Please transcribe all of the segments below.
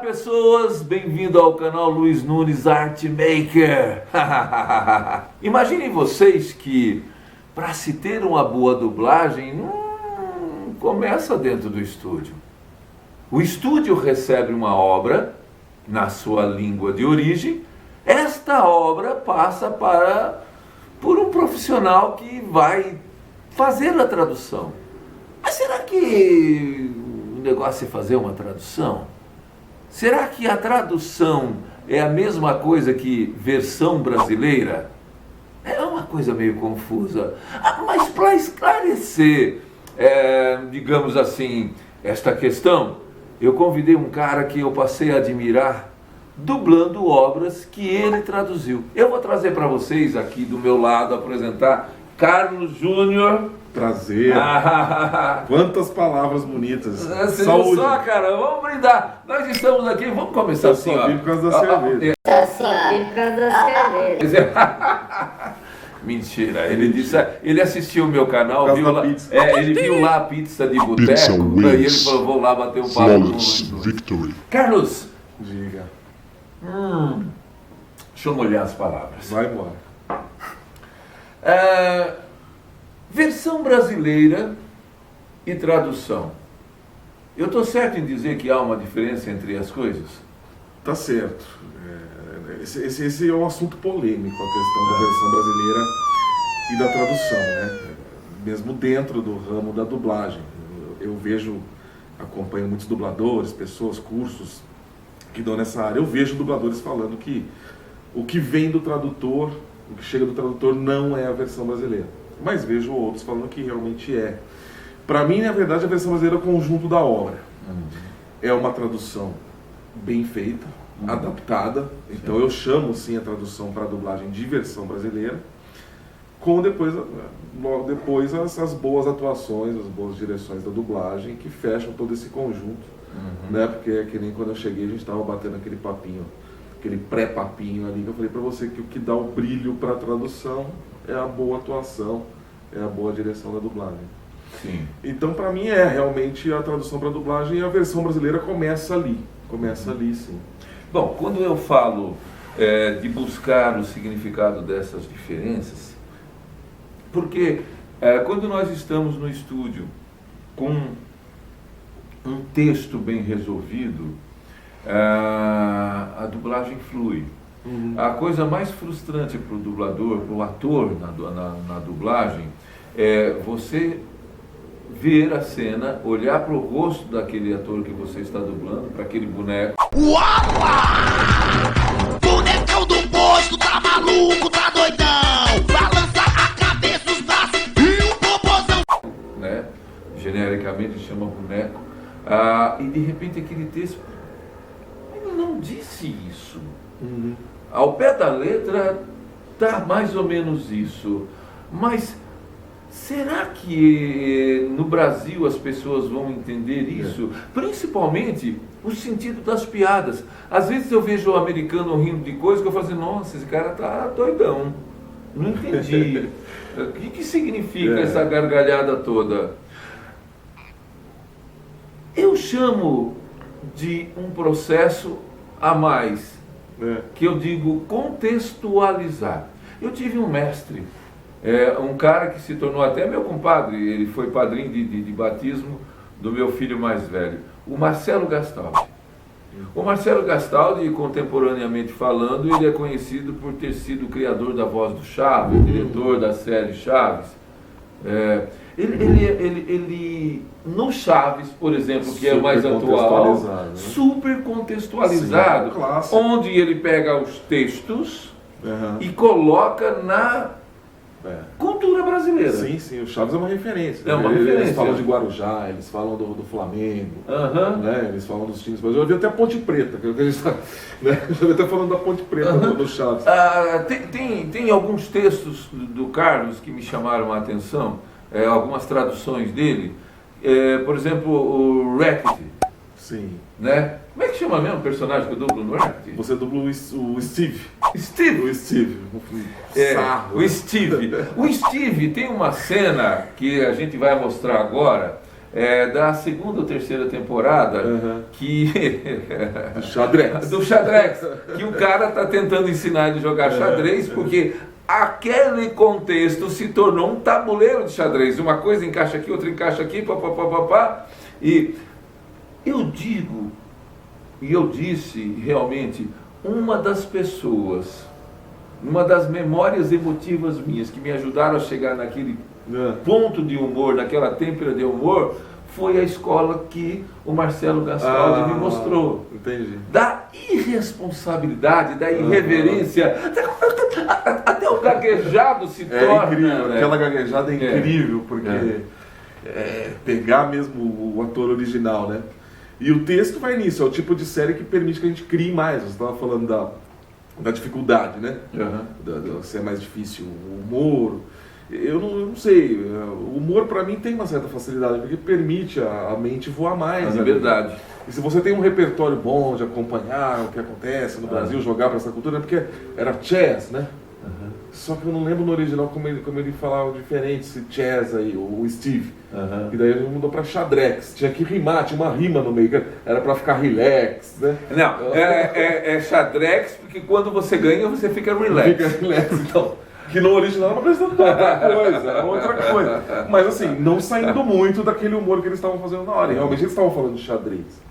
pessoas, bem-vindo ao canal Luiz Nunes Art Maker. Imaginem vocês que para se ter uma boa dublagem não começa dentro do estúdio. O estúdio recebe uma obra na sua língua de origem. Esta obra passa por um profissional que vai fazer a tradução. Mas será que o negócio é fazer uma tradução? Será que a tradução é a mesma coisa que versão brasileira? É uma coisa meio confusa. Mas para esclarecer, digamos assim, esta questão, eu convidei um cara que eu passei a admirar dublando obras que ele traduziu. Eu vou trazer para vocês aqui do meu lado, apresentar Carlos Júnior. Prazer. Quantas palavras bonitas. Você viu só, cara? Vamos brindar. Nós estamos aqui, vamos começar assim, ó. Por causa da cerveja. Por causa da cerveja. Mentira, ele disse, ele assistiu o meu canal, viu lá, ele viu lá a pizza de boteco, e ele falou, vou lá bater um papo com Victory. Carlos, Diga. deixa eu molhar as palavras. Vai embora. Versão brasileira e tradução. Eu estou certo em dizer que há uma diferença entre as coisas? Tá certo. Esse é um assunto polêmico, a questão da versão brasileira e da tradução, né? Mesmo dentro do ramo da dublagem. Eu acompanho muitos dubladores, pessoas, cursos que dão nessa área. Eu vejo dubladores falando que o que vem do tradutor, o que chega do tradutor não é a versão brasileira. Mas vejo outros falando que realmente é. Para mim, na verdade, a versão brasileira é o conjunto da obra. É uma tradução bem feita, adaptada. Então eu chamo sim a tradução para a dublagem de versão brasileira, com depois as boas atuações, as boas direções da dublagem que fecham todo esse conjunto. Né? Porque é que nem quando eu cheguei a gente estava batendo aquele papinho, aquele pré-papinho ali que eu falei para você que o que dá o brilho para a tradução é a boa atuação, é a boa direção da dublagem. Sim. Então, para mim, realmente a tradução para a dublagem e a versão brasileira começa ali. Começa ali, sim. Bom, quando eu falo de buscar o significado dessas diferenças, porque quando nós estamos no estúdio com um texto bem resolvido, a dublagem flui. A coisa mais frustrante para o dublador, para o ator na dublagem, é você ver a cena, olhar para o rosto daquele ator que você está dublando, para aquele boneco. Uapa! Bonecão do posto, tá maluco, tá doidão! Balança a cabeça, os braços e o popozão! Né? Genericamente chama boneco. E de repente aquele texto, ele não disse isso. Ao pé da letra tá mais ou menos isso. Mas será que no Brasil as pessoas vão entender isso? Principalmente o sentido das piadas. Às vezes eu vejo o americano rindo de coisas que eu falo assim, nossa, esse cara tá doidão. Não entendi. O que significa essa gargalhada toda? Eu chamo de um processo a mais, que eu digo contextualizar. Eu tive um mestre, um cara que se tornou até meu compadre, ele foi padrinho de batismo do meu filho mais velho, o Marcelo Gastaldi. O Marcelo Gastaldi, contemporaneamente falando, ele é conhecido por ter sido o criador da voz do Chaves, diretor da série Chaves. Ele no Chaves, por exemplo, que é o mais atual, super contextualizado, sim, onde ele pega os textos e coloca na cultura brasileira. Sim, sim, o Chaves é uma referência. É uma referência. Eles falam de Guarujá, eles falam do Flamengo, Né? eles falam dos times. Mas eu vi até a Ponte Preta, que eles, né? Eu vi até falando da Ponte Preta do Chaves. Tem alguns textos do Carlos que me chamaram a atenção, algumas traduções dele. Por exemplo, o Racket. Sim. Né? Como é que chama mesmo o personagem que eu dublo no Racket? Você dubla o Steve. Steve. O Steve. O Steve. O Steve tem uma cena que a gente vai mostrar agora, da segunda ou terceira temporada, que Do xadrez. do xadrez, que o cara está tentando ensinar ele a jogar xadrez, porque aquele contexto se tornou um tabuleiro de xadrez. Uma coisa encaixa aqui, outra encaixa aqui, papapá. E eu digo, e eu disse realmente, uma das pessoas, uma das memórias emotivas minhas que me ajudaram a chegar naquele ponto de humor, naquela têmpera de humor, foi a escola que o Marcelo Gastaldi me mostrou. Entendi. Da irresponsabilidade, da irreverência, até o gaguejado se torna. É incrível, né? aquela gaguejada é incrível, porque pegar mesmo o ator original, né? E o texto vai nisso, é o tipo de série que permite que a gente crie mais. Você estava falando da dificuldade, né? Se é mais difícil o humor. Eu não sei, o humor para mim tem uma certa facilidade, porque permite a mente voar mais. É verdade. E se você tem um repertório bom de acompanhar o que acontece no Brasil, jogar para essa cultura, porque era chess, né? Só que eu não lembro no original como ele falava diferente, se chess aí, ou o Steve. E daí ele mudou para xadrex, tinha que rimar, tinha uma rima no meio, era para ficar relax, né? Não, é xadrex, porque quando você ganha, você fica relax. Fica relax, então. Que no original não precisa de outra coisa, era outra coisa. Mas assim, não saindo muito daquele humor que eles estavam fazendo na hora. E realmente eles estavam falando de xadrez.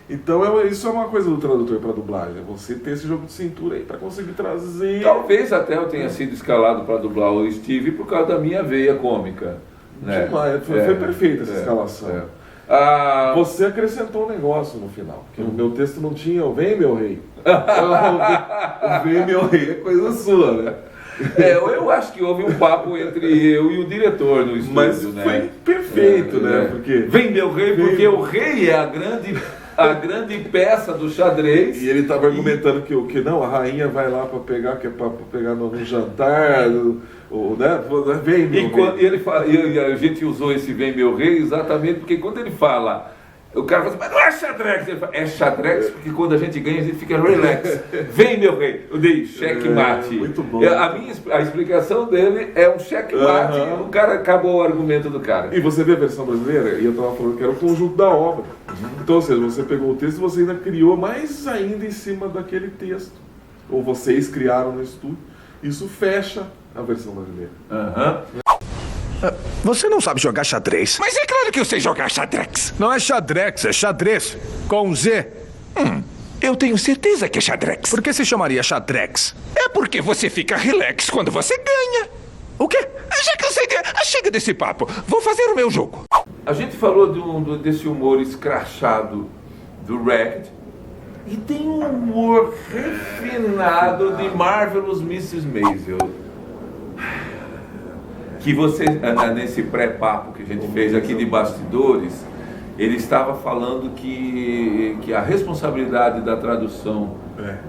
Então isso é uma coisa do tradutor para dublagem, é você ter esse jogo de cintura aí para conseguir trazer. Talvez até eu tenha sido escalado para dublar o Steve por causa da minha veia cômica. Né? Demais, foi perfeita essa escalação. Você acrescentou um negócio no final, porque no meu texto não tinha o Vem Meu Rei. O Vem Meu Rei é coisa sua, né? Eu acho que houve um papo entre eu e o diretor no estúdio, mas né? Foi perfeito, né? Porque Vem Meu Rei, porque o rei é a grande peça do xadrez. E ele estava argumentando que não, a rainha vai lá para pegar, que é para pegar no jantar, né? Vem meu rei. E a gente usou esse Vem Meu Rei exatamente porque quando ele fala, o cara fala assim, mas não é xadrez. Ele fala, é xadrez porque quando a gente ganha a gente fica relax. Vem meu rei. Eu dei checkmate. Muito bom. A explicação dele é um checkmate. O cara acabou o argumento do cara. E você vê a versão brasileira, e eu estava falando que era o conjunto da obra. Então, ou seja, você pegou o texto e você ainda criou mais ainda em cima daquele texto. Ou vocês criaram no estúdio. Isso fecha a versão brasileira. Você não sabe jogar xadrez. Mas é claro que eu sei jogar xadrex. Não é xadrex, é xadrez. Com Z. Eu tenho certeza que é xadrex. Por que se chamaria xadrex? É porque você fica relax quando você ganha. O quê? Já cansei chega desse papo. Vou fazer o meu jogo. A gente falou desse humor escrachado do Ragged. E tem um humor refinado de Marvelous Mrs. Maisel. Que você, nesse pré-papo que a gente fez aqui de bastidores, ele estava falando que a responsabilidade da tradução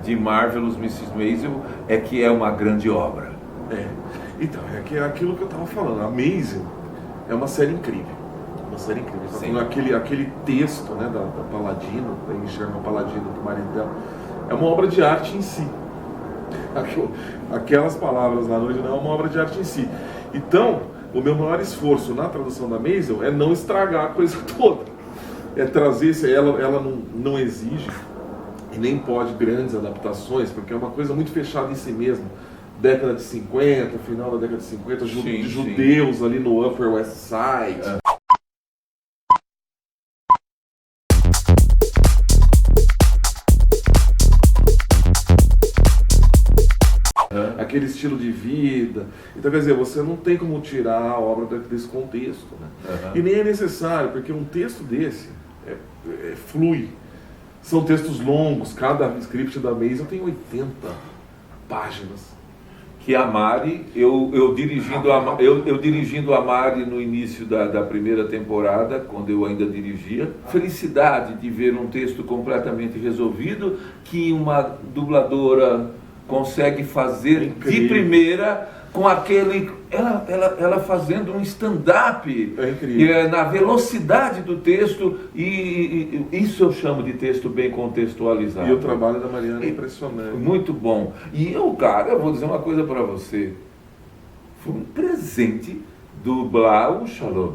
de Marvelous Mrs. Maisel é que é uma grande obra. Então, é aquilo que eu estava falando. A Maisel é uma série incrível. Uma série incrível. Sim. Aquele texto, né, da Paladino, da enxerga o Paladino do marido dela, é uma obra de arte em si. Aquelas palavras lá no original é uma obra de arte em si. Então, o meu maior esforço na tradução da Maisel é não estragar a coisa toda. É trazer, ela não exige e nem pode grandes adaptações, porque é uma coisa muito fechada em si mesma. Década de 50, final da década de 50, judeus ali no Upper West Side. Aquele estilo de vida. Então, quer dizer, você não tem como tirar a obra desse contexto, né? E nem é necessário, porque um texto desse flui. São textos longos, cada script da Maisel tem 80 páginas. Que a Mari, eu dirigindo a Mari no início da primeira temporada, quando eu ainda dirigia, felicidade de ver um texto completamente resolvido, que uma dubladora consegue fazer de primeira, com aquele... Ela fazendo um stand-up na velocidade do texto, e isso eu chamo de texto bem contextualizado. E o trabalho da Mariana é impressionante. Muito bom. E eu vou dizer uma coisa para você. Foi um presente dublar o Shalom.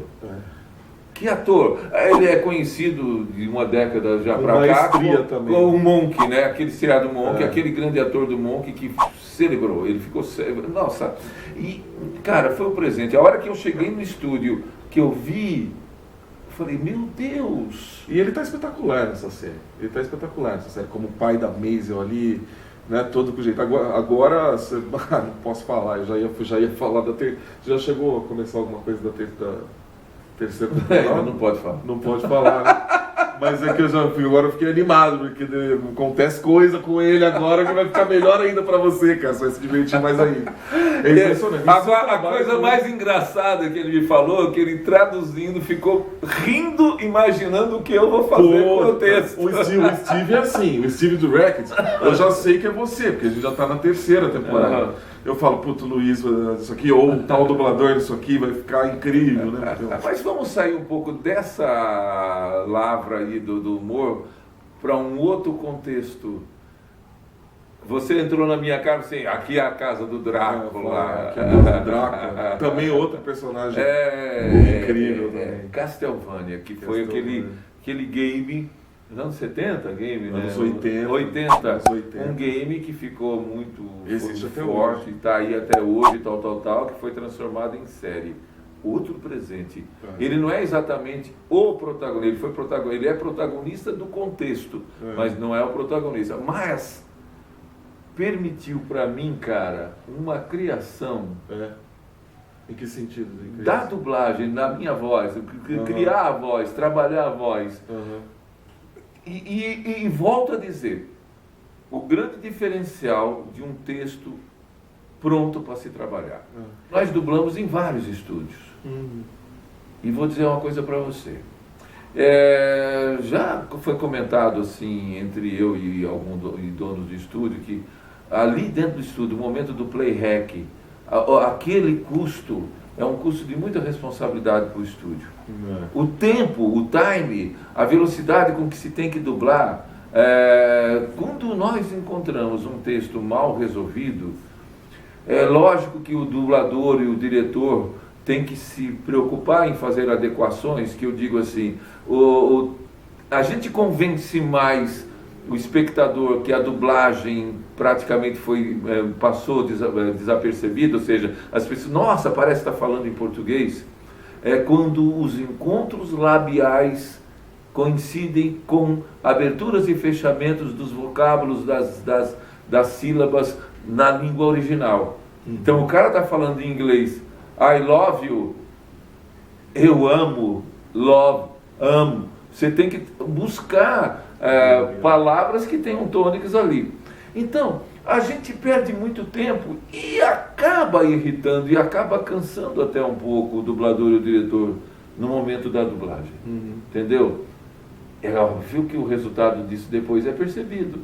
Que ator? Ele é conhecido de uma década já para cá maestria também. com o Monk, né? Aquele seriado Monk, aquele grande ator do Monk que celebrou, ele ficou... Nossa, e cara, foi um presente. A hora que eu cheguei no estúdio, que eu vi, eu falei, meu Deus! E ele tá espetacular nessa série. Ele tá espetacular nessa série, como o pai da Maisel ali, né? Todo com jeito. Agora não posso falar, eu já ia falar da terceira. Já chegou a começar alguma coisa da terceira temporada? Não pode falar. Não pode falar, né? Mas é que agora eu fiquei animado, porque acontece coisa com ele agora que vai ficar melhor ainda pra você, cara. Você vai se divertir mais ainda. É impressionante. A coisa mais engraçada que ele me falou, que ele traduzindo ficou rindo, imaginando o que eu vou fazer com o texto. O Steve é assim, o Steve do Racket, eu já sei que é você, porque a gente já tá na terceira temporada. Eu falo, puto, Luiz, isso aqui, ou o tal dublador disso aqui, vai ficar incrível, né? Mas vamos sair um pouco dessa lavra aí do humor para um outro contexto. Você entrou na minha casa assim, aqui é a casa do Drácula. Aqui é a casa do Drácula. Também outro personagem incrível também. Castlevania, que foi aquele game... Nos anos 70, game, né? Anos 80. 80. Um game que ficou muito forte, hoje. está aí até hoje, tal, que foi transformado em série. Outro presente. Ele não é exatamente o protagonista, ele é protagonista do contexto, mas não é o protagonista. Mas permitiu para mim, cara, uma criação. Em que sentido? Da dublagem, na minha voz, criar a voz, trabalhar a voz. E volto a dizer, o grande diferencial de um texto pronto para se trabalhar. Nós dublamos em vários estúdios. E vou dizer uma coisa para você. Já foi comentado assim, entre eu e donos de estúdio, que ali dentro do estúdio, o momento do playback, aquele custo é um custo de muita responsabilidade para o estúdio. O tempo, o time, a velocidade com que se tem que dublar, quando nós encontramos um texto mal resolvido, é lógico que o dublador e o diretor têm que se preocupar em fazer adequações, que eu digo assim, a gente convence mais o espectador que a dublagem praticamente passou desapercebida, ou seja, as pessoas, nossa, parece estar falando em português, quando os encontros labiais coincidem com aberturas e fechamentos dos vocábulos das sílabas na língua original. Então o cara está falando em inglês, I love you, eu amo, love, amo. Você tem que buscar palavras que tenham tônicas ali. Então, a gente perde muito tempo e acaba irritando e acaba cansando até um pouco o dublador e o diretor no momento da dublagem. Entendeu? É óbvio que o resultado disso depois é percebido.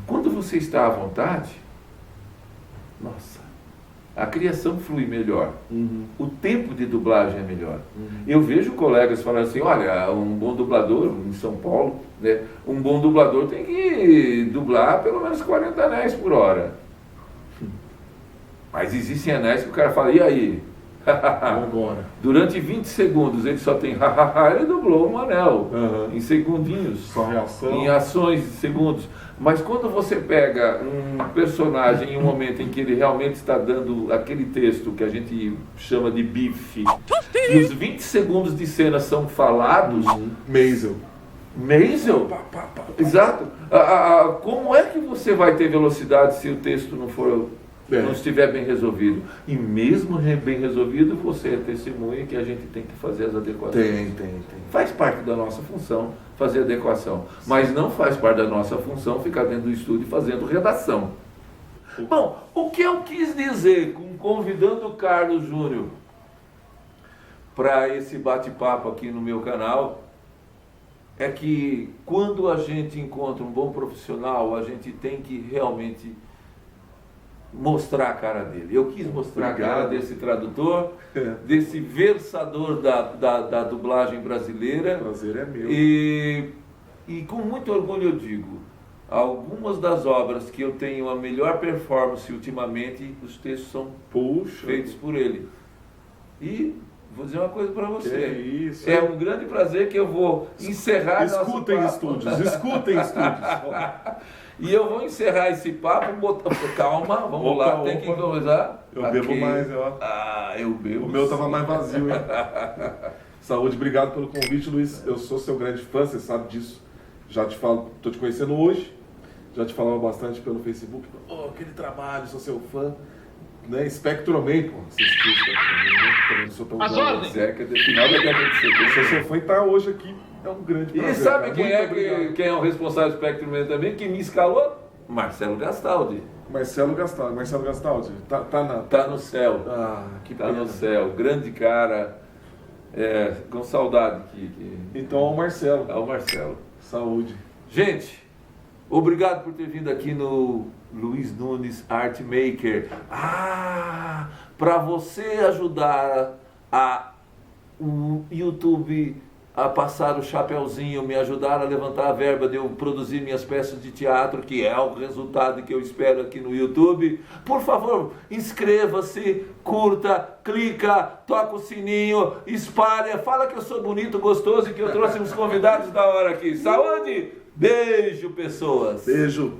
Quando você está à vontade, nossa, a criação flui melhor. O tempo de dublagem é melhor. Eu vejo colegas falando assim, olha, um bom dublador em São Paulo, né, um bom dublador tem que dublar pelo menos 40 anéis por hora. Mas existem anéis que o cara fala, e aí? Agora. Durante 20 segundos ele só tem ele dublou um anel em segundinhos. Só reação. Em ações de segundos. Mas quando você pega um personagem em um momento em que ele realmente está dando aquele texto que a gente chama de bife, e os 20 segundos de cena são falados... Maisel? Exato. Como é que você vai ter velocidade se o texto não estiver bem resolvido? E mesmo bem resolvido, você é testemunha que a gente tem que fazer as adequações. Tem. Faz parte da nossa função fazer adequação, mas não faz parte da nossa função ficar dentro do estúdio fazendo redação. Bom, o que eu quis dizer convidando o Carlos Júnior para esse bate-papo aqui no meu canal é que quando a gente encontra um bom profissional, a gente tem que realmente mostrar a cara dele. Eu quis mostrar a cara desse tradutor, desse versador da dublagem brasileira. O prazer é meu. E com muito orgulho eu digo, algumas das obras que eu tenho a melhor performance ultimamente, os textos são feitos por ele. E vou dizer uma coisa para você. Que isso, é hein? um grande prazer que eu vou encerrar Escutem nosso papo. estúdios, escutem estúdios. E eu vou encerrar esse papo, calma, vamos Opa, lá, tem que opa. conversar. Eu bebo mais, ó. Ah, eu bebo. O meu tava mais vazio, hein? Saúde, obrigado pelo convite, Luiz. Eu sou seu grande fã, você sabe disso. Já te falo, tô te conhecendo hoje. Já te falava bastante pelo Facebook. Oh, aquele trabalho, sou seu fã. Né? Spectrum Man, pô. Assisti o Spectrum Man, né? Também não sou tão jovem. Cerca de final da década de 70. Sou seu fã e tá hoje aqui. É um grande E prazer. sabe cara. quem Muito é, obrigado. quem é o responsável do Spectrum Man também, que me escalou? Marcelo Gastaldi. Marcelo Gastaldi. Tá no céu. Ah, que Tá pena. no céu. Grande cara. Com saudade Então, ao Marcelo. é o Marcelo. Saúde. Gente, obrigado por ter vindo aqui no Luiz Nunes Art Maker. Para você ajudar o YouTube a passar o chapeuzinho, me ajudar a levantar a verba de eu produzir minhas peças de teatro, que é o resultado que eu espero aqui no YouTube. Por favor, inscreva-se, curta, clica, toca o sininho, espalha, fala que eu sou bonito, gostoso e que eu trouxe uns convidados da hora aqui. Saúde! Beijo, pessoas! Beijo.